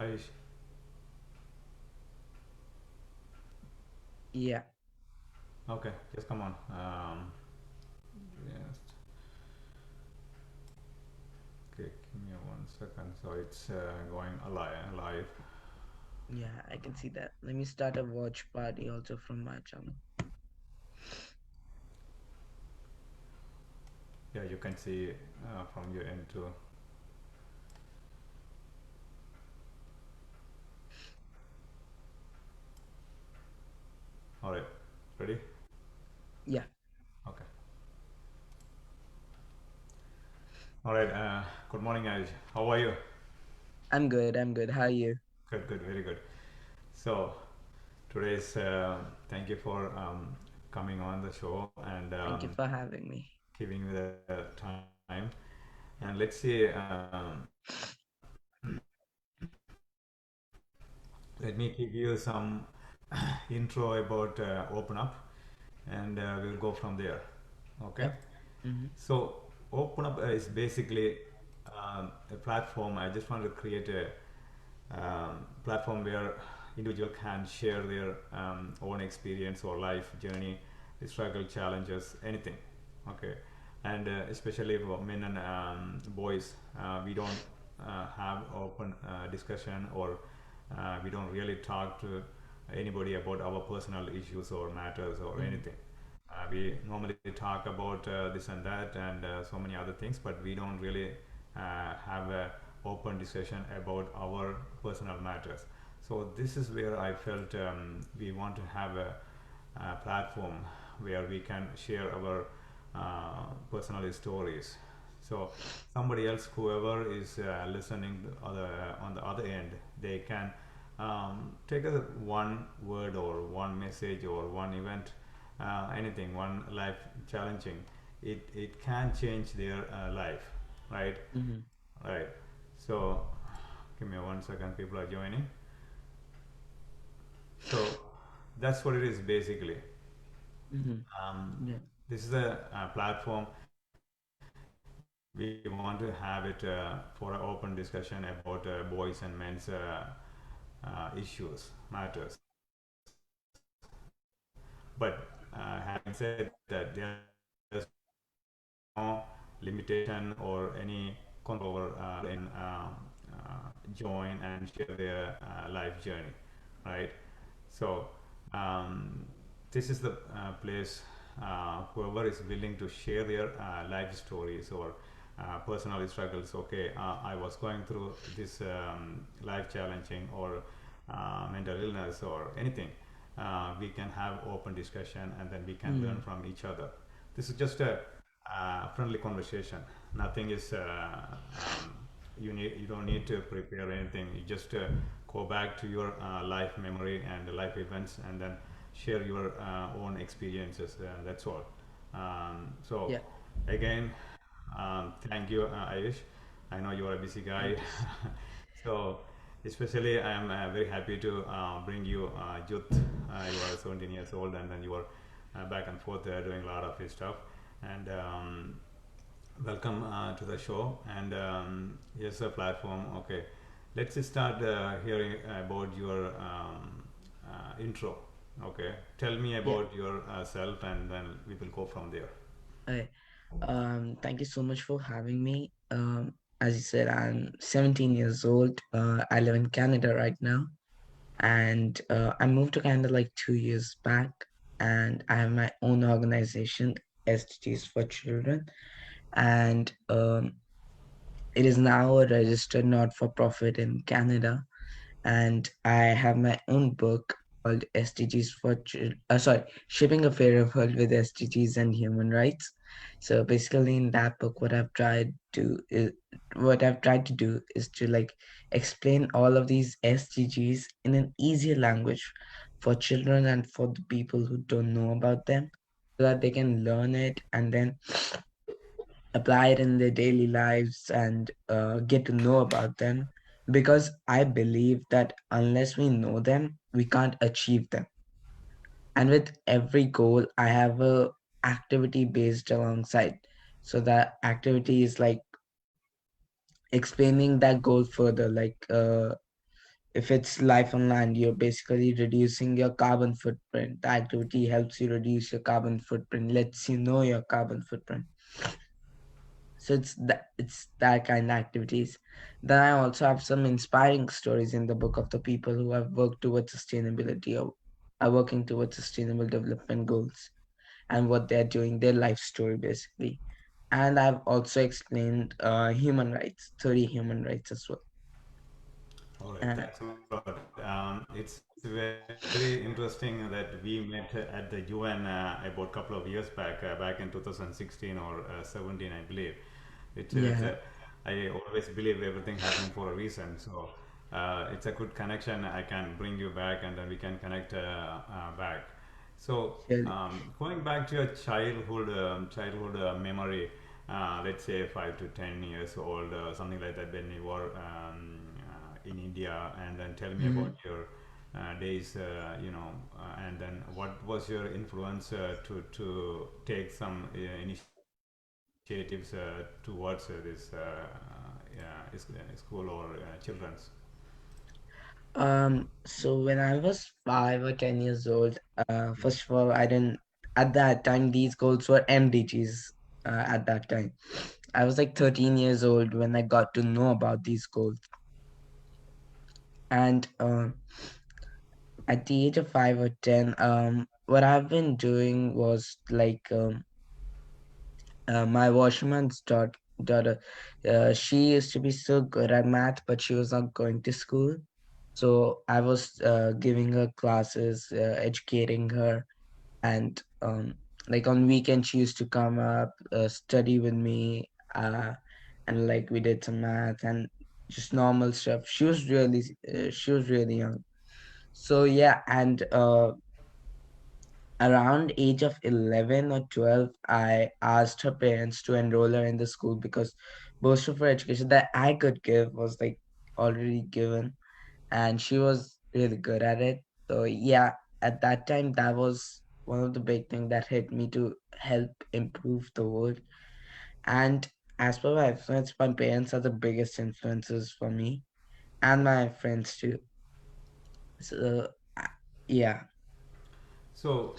Ayush. Yeah, Okay, just come on. Yes. Okay, give me 1 second. So it's going live. yeah, I can see that. Let me start a watch party also from my channel. Yeah, you can see from your end too. All right, ready? Yeah, Okay. All right. Good morning, Ayush. How are you? I'm good. I'm good. How are you? Good, good, very good. So today's thank you for coming on the show and Thank you for having me. giving me the time. And let's see. Let me give you some intro about Open Up, and we'll go from there. Okay. Yep. Mm-hmm. So Open Up is basically a platform. I just want to create a platform where individual can share their own experience or life journey, the struggle, challenges, anything. Okay, and especially for men and boys, we don't have open discussion, or we don't really talk to anybody about our personal issues or matters or Mm-hmm. anything. We normally talk about this and that and so many other things, but we don't really have a open discussion about our personal matters. So this is where I felt we want to have a platform where we can share our personal stories. So somebody else, whoever is listening on the other end, they can take a one word or one message or one event, anything, one life challenging. It can change their life, right? Mm-hmm. Right. So give me 1 second. People are joining. So that's what it is basically. Mm-hmm. Um, Yeah. this is a platform. We want to have it for an open discussion about boys and men's issues, matters. But having said that, there's no limitation or any control over people can join and share their life journey, right? So this is the place whoever is willing to share their life stories or personal struggles. Okay, I was going through this life challenging or mental illness or anything. We can have open discussion and then we can learn Mm-hmm. from each other. This is just a friendly conversation. Nothing is you don't need to prepare anything. You just go back to your life memory and life events and then share your own experiences. That's all. So Yeah. again, thank you, Ayush. I know you are a busy guy. Thank you. So especially I am very happy to bring you youth. You are 17 years old and then you are back and forth doing a lot of his stuff. And welcome to the show. And here's the platform. Okay, let's just start hearing about your intro. Okay, tell me Yeah. about yourself, and then we will go from there. Okay. Thank you so much for having me. As you said, I'm 17 years old. I live in Canada right now, and I moved to Canada like 2 years back, and I have my own organization, SDGs for Children, and it is now a registered not-for-profit in Canada, and I have my own book called SDGs for Shipping a Fairer World with SDGs and Human Rights. So basically, in that book, what I've tried to do is to like explain all of these SDGs in an easier language for children and for the people who don't know about them, so that they can learn it and then apply it in their daily lives and get to know about them, because I believe that unless we know them we can't achieve them. And with every goal I have a activity based alongside, so that activity is like explaining that goal further, like if it's life on land, you're basically reducing your carbon footprint. The activity helps you reduce your carbon footprint, lets you know your carbon footprint. So it's that kind of activities. Then I also have some inspiring stories in the book of the people who have worked towards sustainability or are working towards sustainable development goals and what they're doing, their life story basically. And I've also explained human rights, 30 human rights as well. All right, Uh, thanks a lot. It's very interesting that we met at the UN about a couple of years back in 2016 or 17, I believe. It's yeah, I always believe everything happening for a reason. So it's a good connection. I can bring you back, and then we can connect back. So surely. going back to your childhood memory, let's say 5 to 10 years old, something like that, when you were in India, and then tell me about Mhm. your days, and then what was your influence to take some initiatives towards this school or children's. So when I was 5 or 10 years old, first of all, I didn't, at that time, these goals were MDGs at that time. I was like 13 years old when I got to know about these goals. And at the age of 5 or 10, what I've been doing was like my washerman's daughter, she used to be so good at math, but she was not going to school. So I was giving her classes, educating her, and like on weekends she used to come up, study with me, and like we did some math and just normal stuff. She was really young. So yeah, and around age of 11 or 12, I asked her parents to enroll her in the school because most of her education that I could give was like already given, and she was really good at it. So yeah, at that time that was one of the big things that hit me to help improve the world. And as per my influence, my parents are the biggest influences for me and my friends too. So uh, yeah. So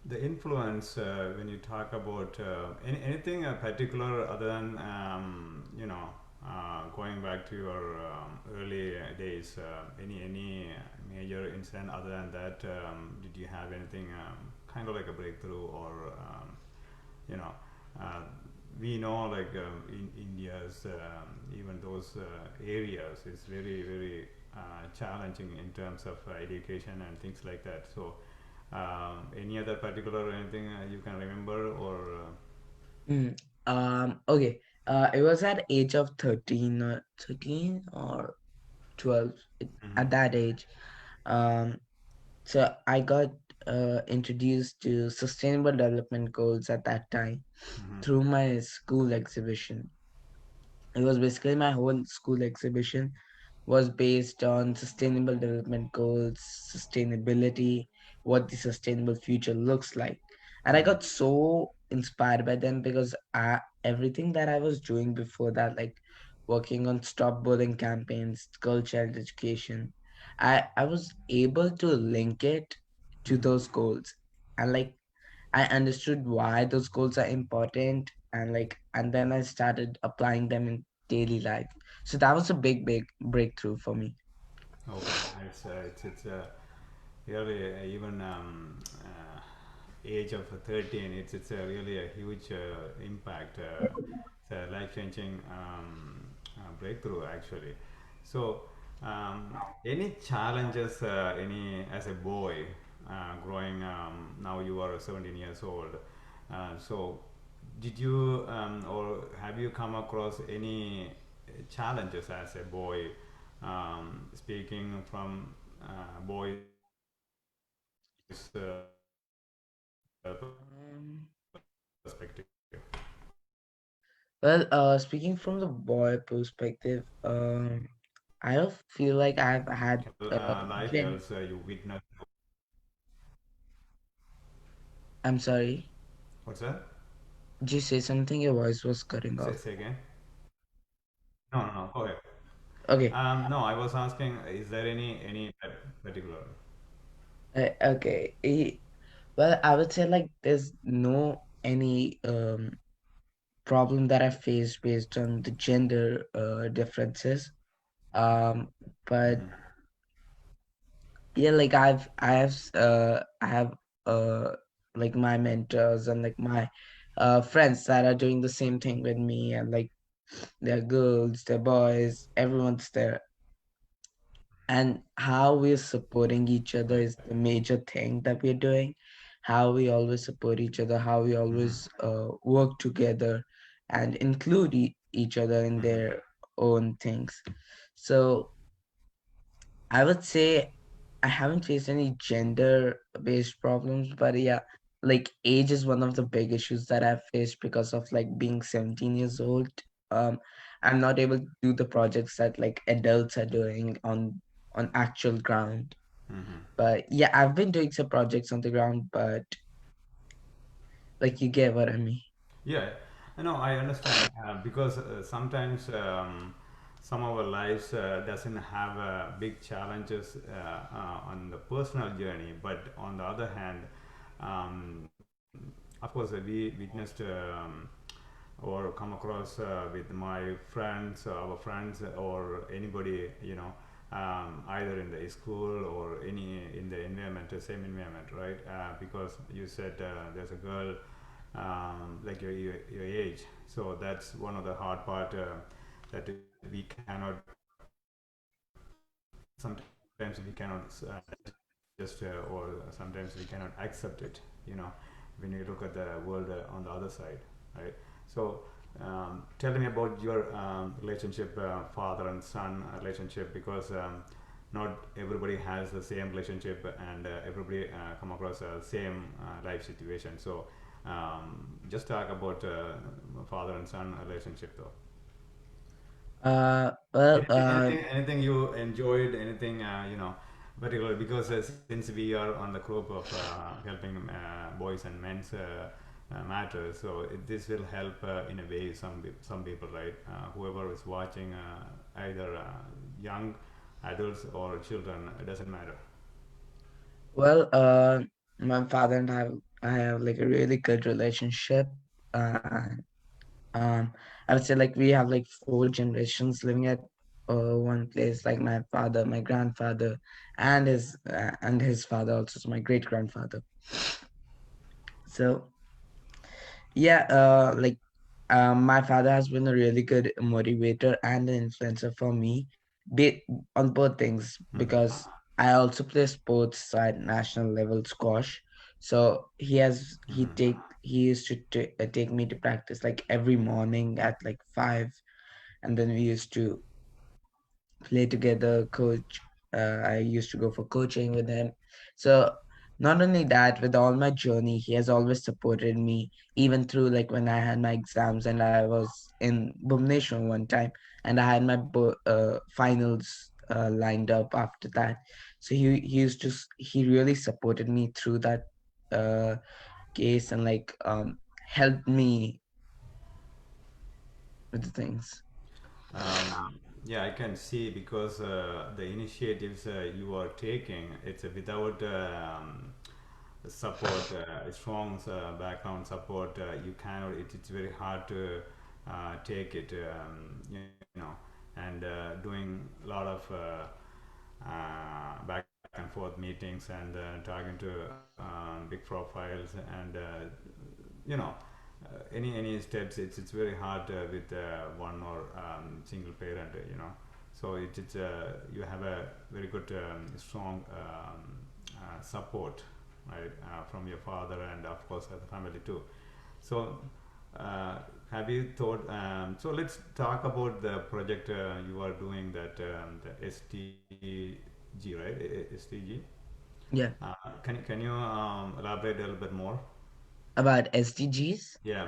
the influence when you talk about anything particular other than going back to your early days, any major incident other than that, did you have anything kind of like a breakthrough or you know uh, we know like in India's even those areas is very challenging in terms of education and things like that. So any other particular anything you can remember or Mm. Okay. It was at age of 13 or 12, mm-hmm, at that age. Um, so I got introduced to sustainable development goals at that time mm-hmm, through my school exhibition. It was basically my whole school exhibition was based on sustainable development goals, sustainability, what the sustainable future looks like. And I mm-hmm, got so inspired by them because everything that I was doing before that, like working on stop bullying campaigns, girl child education, I was able to link it to mm-hmm. those goals. And like I understood why those goals are important, and then I started applying them in daily life. So that was a big breakthrough for me. Okay, it's really even age of 13, it's a really a huge impact. It's a life changing breakthrough actually. So any challenges any as a boy growing now you are 17 years old, so did you or have you come across any challenges as a boy, speaking from boys perspective? Um, well, speaking from the boy perspective, I don't feel like I've had. Life Gen- else you witnessed. I'm sorry. What's that? Did you say something? Your voice was cutting Say, off. say again. No, no, no. Go ahead. Okay. No, I was asking, is there any particular? Okay. Well, I would say like there's no any problem that I faced based on the gender differences. Um, but Mm-hmm. yeah, like I have uh like my mentors and like my friends that are doing the same thing with me, and like they're girls, they're boys, everyone's there. And how we're supporting each other is the major thing that we're doing. How we always support each other, how we always Mm-hmm. work together and include each other in Mm-hmm. their own things. So I would say I haven't faced any gender based problems, but yeah, like age is one of the big issues that I've faced because of like being 17 years old. Um, I'm not able to do the projects that like adults are doing on actual ground. Mm-hmm. But yeah, I've been doing some projects on the ground, but like you get what I mean. Yeah, no, I understand because sometimes some of our lives doesn't have big challenges on the personal journey, but on the other hand, of course, we witnessed or come across with my friends, our friends, or anybody, either in the school or any in the environment, the same environment, right? Because you said there's a girl like your age. So that's one of the hard part that we cannot sometimes we cannot just or sometimes we cannot accept it. When you look at the world on the other side, right? So tell me about your relationship, father and son relationship, because not everybody has the same relationship, and everybody come across the same life situation. So just talk about father and son relationship, though. Well, Anything you enjoyed, anything particular, because since we are on the group of helping boys and men's matters, so this will help in a way some people, right? Whoever is watching, either young adults or children, it doesn't matter. well, my father and I have like a really good relationship. Uh, I would say like we have like four generations living at one place. Like my father, my grandfather, and his father also, so my great grandfather. So yeah, my father has been a really good motivator and an influencer for me, on both things, Mm-hmm. because I also play sports at national level squash. So he used to take me to practice like every morning at like 5, and then we used to play together, coach. I used to go for coaching with him. So not only that, with all my journey, he has always supported me, even through like when I had my exams and I was in Bhubaneswar one time, and I had my finals lined up after that. So he really supported me through that uh, case, and like helped me with the things. Yeah, I can see, because the initiatives you are taking, it's without support, strong background support. You cannot. It's very hard to take it. And doing a lot of back and forth meetings, and talking to big profiles, and you know any steps, it's very hard with one or single parent, so it's you have a very good strong support, right, from your father, and of course the family too. So uh, have you thought, so let's talk about the project you are doing, that the STG, right? STG. Yeah, Can you elaborate a little bit more? about SDGs. Yeah.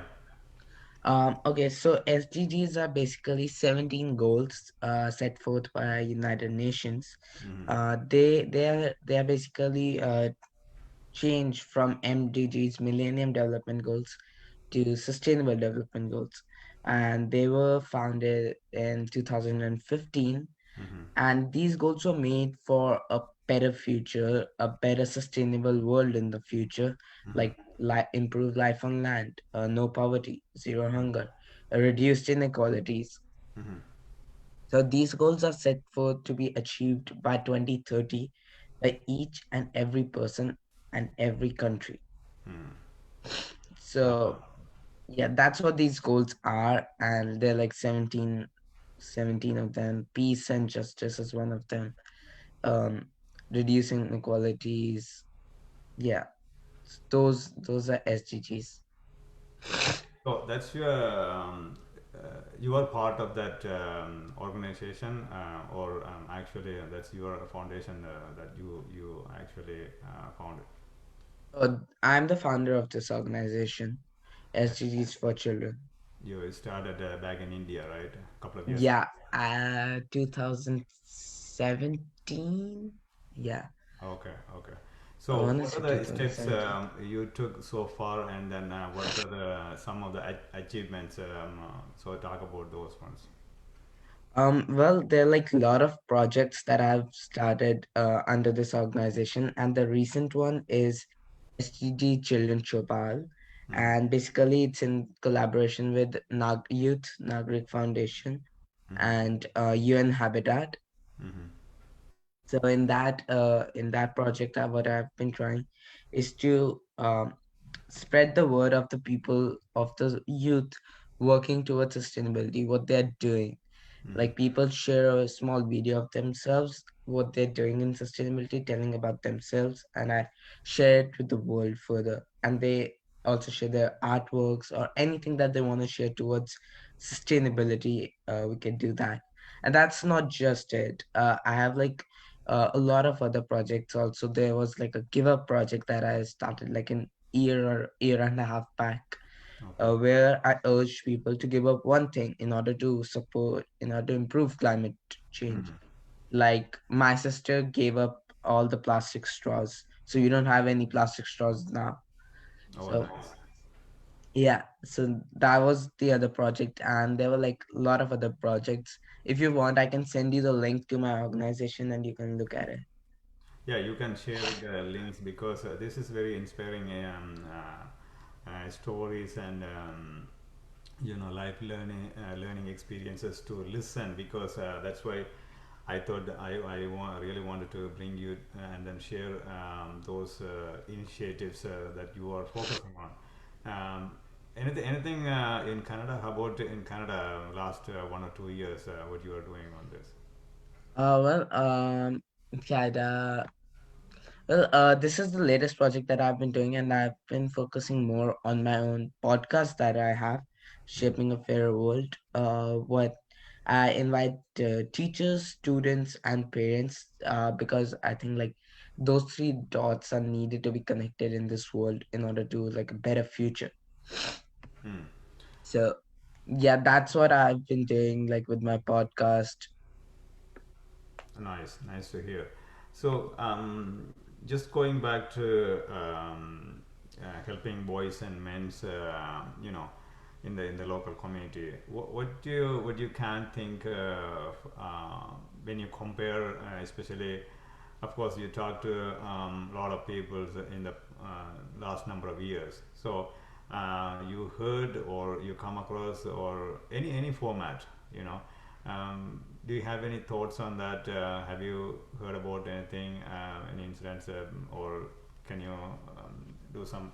Okay, so SDGs are basically 17 goals set forth by United Nations. Mm-hmm. They are basically change from MDGs, Millennium Development Goals, to Sustainable Development Goals, and they were founded in 2015. And these goals were made for a better future, a better sustainable world in the future, Mm-hmm. like improved life on land, no poverty, zero hunger, reduced inequalities. Mm-hmm. So these goals are set for to be achieved by 2030 by each and every person and every country. Mm. So yeah, that's what these goals are, and they're like 17 of them. Peace and justice is one of them. um Reducing inequalities. Yeah, those are SDGs. So that's your you are part of that organization, or actually that's your foundation that you actually founded. I'm the founder of this organization, Okay. SDGs for Children. You started back in India, right? A couple of years. Yeah, 2017. Yeah, Okay, okay. I So, want to what are say the steps 2017. you took so far, and then what are the some of the achievements? So, talk about those ones. Well, there are like a lot of projects that I've started under this organization, and the recent one is SDG Children Chopal, Mm-hmm. and basically it's in collaboration with Youth Nagrik Foundation Mm-hmm. and UN Habitat. Mm-hmm. So in that project, what I've been trying is to spread the word of the people of the youth working towards sustainability, what they're doing. Mm-hmm. Like people share a small video of themselves, what they're doing in sustainability, telling about themselves, and I share it with the world further. And they also share their artworks or anything that they want to share towards sustainability. We can do that. And that's not just it. I have like a lot of other projects also. There was like a give up project that I started like an year or year and a half back, Okay. where I urge people to give up one thing in order to support, in order to improve climate change. Mm-hmm. Like my sister gave up all the plastic straws, so you don't have any plastic straws now. Oh, So nice. yeah, so that was the other project, and there were like a lot of other projects. If you want, I can send you the link to my organization and you can look at it. Yeah, you can share the links because this is very inspiring stories and life learning experiences to listen because that's why I thought really wanted to bring you and then share those initiatives that you are focusing on. Anything in Canada? How about in Canada last 1 or 2 years? What you are doing on this? Well, Canada. Well, this is the latest project that I've been doing, and I've been focusing more on my own podcast that I have, Mm-hmm. Shaping a Fairer World. What I invite teachers, students, and parents, because I think like those three dots are needed to be connected in this world in order to like a better future. Mm. So, yeah, that's what I've been doing, like with my podcast. Nice, nice to hear. So, just going back to helping boys and men's, in the local community. What you can think when you compare, especially, of course, you talk to a lot of people in the last number of years. So, you heard or you come across or any format, you know. Do you have any thoughts on that? Have you heard about anything, any incidents, or can you do some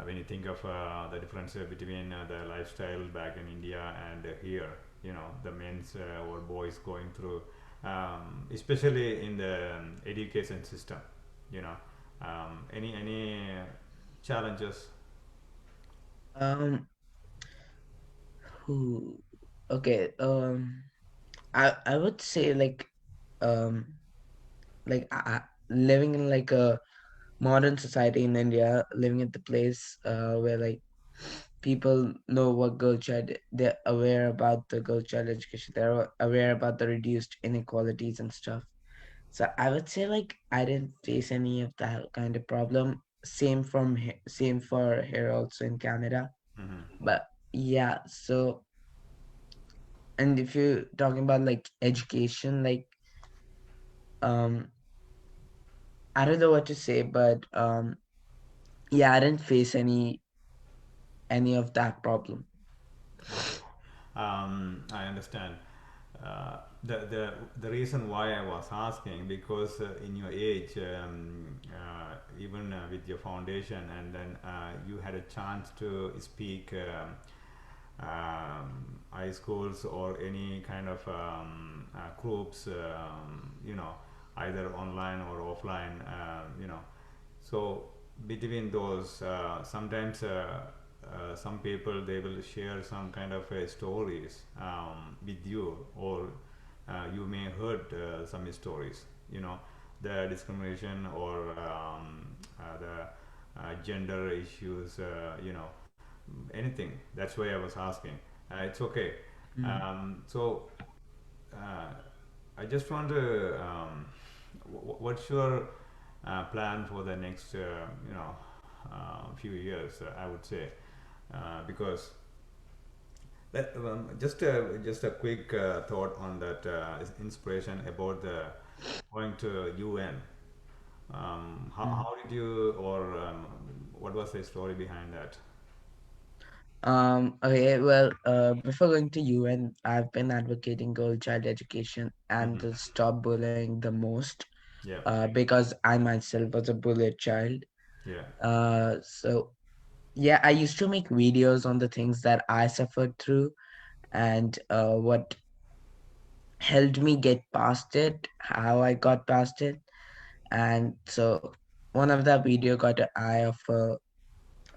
when you think of the difference between the lifestyle back in India and here, the men's or boys going through, especially in the education system, you know, any challenges? Um, who? Okay. I would say um living in like a modern society in India, living at the place where like people know what girl child, they're aware about the girl child education, they're aware about the reduced inequalities and stuff. So I would say like I didn't face any of that kind of problem. Same for here also in Canada. Mm-hmm. But yeah, so and if you're talking about like education, like um, I don't know what to say, but yeah, I didn't face any of that problem. Okay, I understand. The reason why I was asking, because in your age, even with your foundation, and then you had a chance to speak high schools or any kind of groups, either online or offline, so between those, sometimes some people they will share some kind of stories with you, or you may heard some stories, the discrimination or the gender issues, anything. That's why I was asking. It's okay. Mm. So I just want to what's your plan for the next few years, I would say, because just a quick thought on that inspiration about the going to UN. Mm. How did you, or what was the story behind that? Okay, well, before going to UN, I've been advocating girl child education and Hmm. to stop bullying the most, Yeah, because I myself was a bullied child. yeah. So yeah, I used to make videos on the things that I suffered through and what helped me get past it, how I got past it. And so one of that video got an eye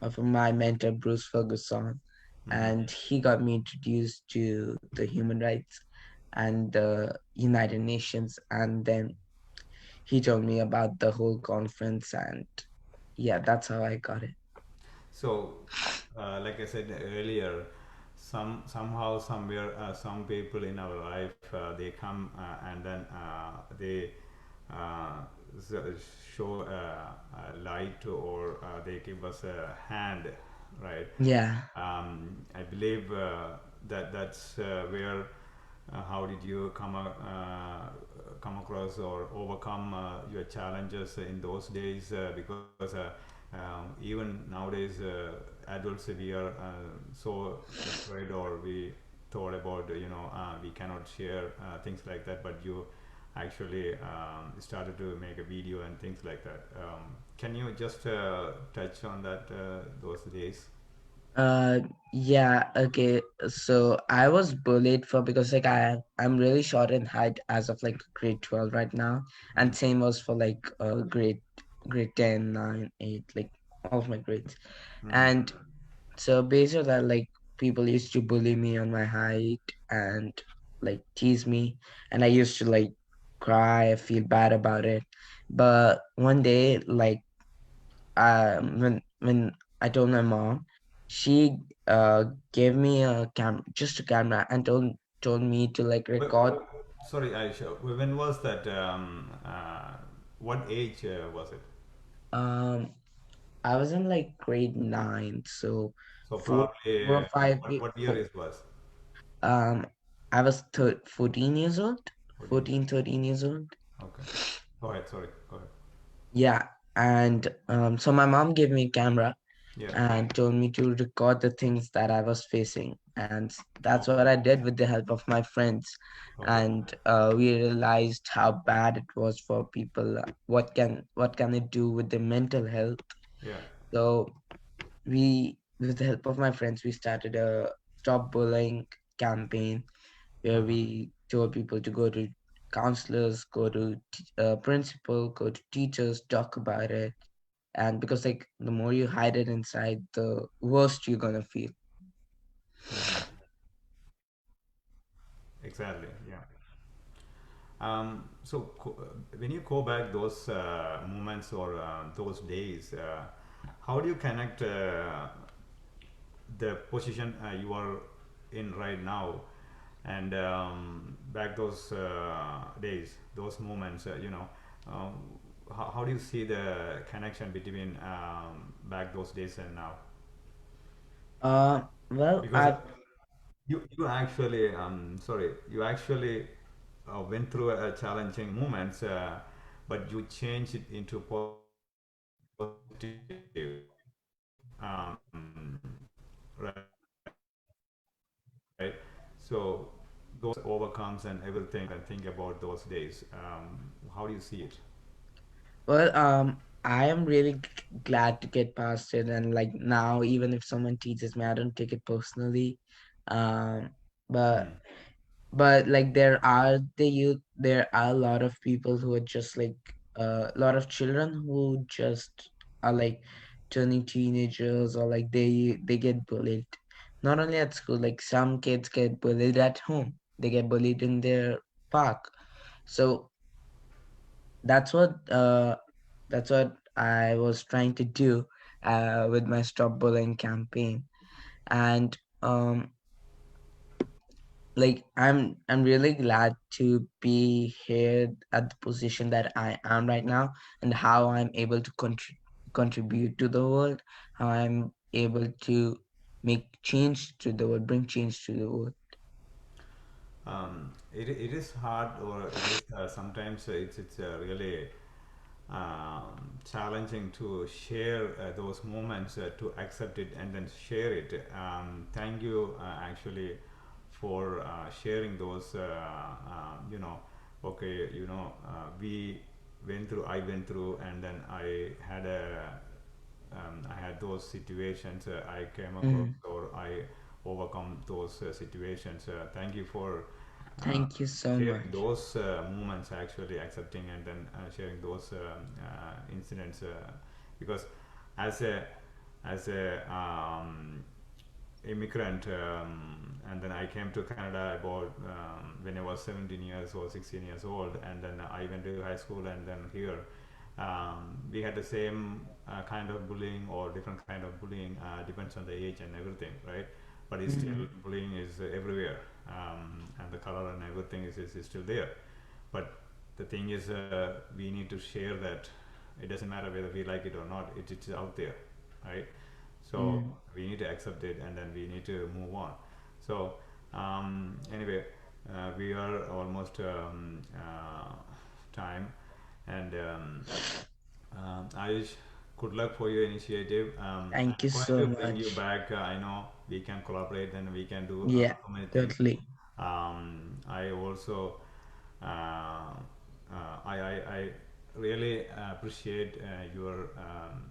of my mentor Bruce Ferguson, Hmm. and he got me introduced to the human rights and the United Nations, and then he told me about the whole conference, and yeah, that's how I got it. So, like I said earlier, somehow somewhere some people in our life they come and then they uh, show a light, or they give us a hand, right? Yeah. I believe that that's where how did you come across or overcome your challenges in those days, because even nowadays adults we are so afraid, or we thought about we cannot share things like that, but you actually started to make a video and things like that. Can you just touch on that, those days? Uh, yeah, okay. So I was bullied for because like I'm really short in height as of like grade 12 right now. And Mm. same was for like grade 10, 9, 8, like all of my grades. Mm-hmm. And so based on that, like people used to bully me on my height and like tease me, and I used to like cry, feel bad about it. But one day, like when I told my mom, she gave me just a camera and told me to like record. Sorry, Aisha, when was that? What age was it? Um, I was in like grade 9, so So four, probably 4 or 5 what year four, it was? um I was 14 years old, 14. 14, 13 years old. Okay. Go ahead. Sorry. Go ahead. Yeah, and so my mom gave me a camera Yeah. and told me to record the things that I was facing. And that's what Okay. I did with the help of my friends. Okay. And we realized how bad it was for people. What can it do with their mental health? Yeah. So with the help of my friends, we started a stop bullying campaign where Uh-huh. we told people to go to counselors, go to principal, go to teachers, talk about it. And because like the more you hide it inside, the worst you're gonna feel. Hmm. Exactly. Yeah. So when you go back those moments, or those days, how do you connect the position you are in right now, and back those days, those moments, um, how do you see the connection between back those days and now? Well, Because you actually sorry, you actually went through challenging moments, but you change it into positive, right? So those overcomes and everything, think about those days. How do you see it? Well, I am really glad to get past it, and like now, even if someone teaches me, I don't take it personally. Um, but Mm. like there are a lot of people who are just like a lot of children who just are like turning teenagers, or like they get bullied. Not only at school, like some kids get bullied at home. They get bullied in their park. So that's what uh that's what I was trying to do with my Stop Bullying campaign. And like I'm really glad to be here at the position that I am right now, and how I'm able to contribute to the world, how I'm able to make change to the world, bring change to the world. It is hard, or it is sometimes it's really challenging to share those moments, to accept it and then share it. Thank you actually for sharing those. Okay, we went through. I went through, and then I had those situations I came across, Mm. or I overcome those situations. Thank you for uh, Thank you so sharing much. those moments, actually accepting and then sharing those incidents, because as a immigrant, and then I came to Canada about when I was 17 years or 16 years old, and then I went to high school, and then here we had the same kind of bullying or different kind of bullying, depends on the age and everything, right? But it's still, Mm. bullying is everywhere, and the color and everything is still there. But the thing is, we need to share that. It doesn't matter whether we like it or not, it's out there, right? So Mm. we need to accept it, and then we need to move on. So anyway, we are almost time, and Ayush, good luck for your initiative. Thank I'm you going so to bring you much. back. I know we can collaborate and we can do Yeah, so many things. totally. I also, I really appreciate your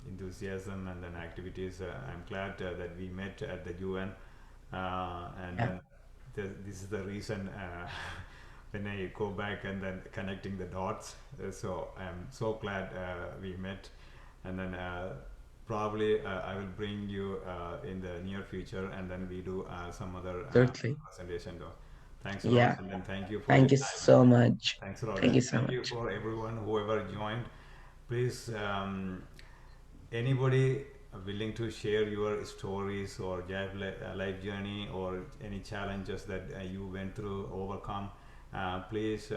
enthusiasm and then activities. I'm glad that we met at the UN, and Yeah, then this is the reason when I go back and then connecting the dots. So I'm so glad we met, and then probably I will bring you in the near future, and then we do some other totally. presentation though. Thanks a lot, Yeah. and then thank you for your Thank you time. so much. Thanks a lot, Thank and you so thank you much. for everyone whoever joined. Please, anybody willing to share your stories or life journey, or any challenges that you went through, overcome, please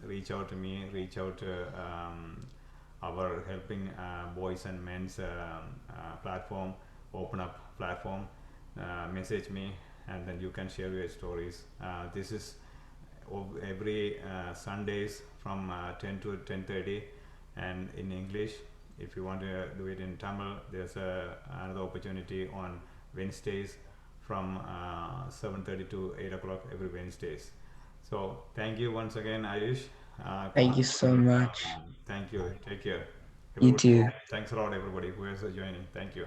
reach out to me, reach out to our helping boys and men's platform, open up platform. Message me, and then you can share your stories. This is every Sundays from 10 to 10:30, and in English. If you want to do it in Tamil, there's another opportunity on Wednesdays from 7:30 to 8 o'clock every Wednesdays. So thank you once again, Ayush. Good Thank luck you for so your. much. Thank you. Take care, You everybody. too. Thanks a lot, everybody who is joining. Thank you.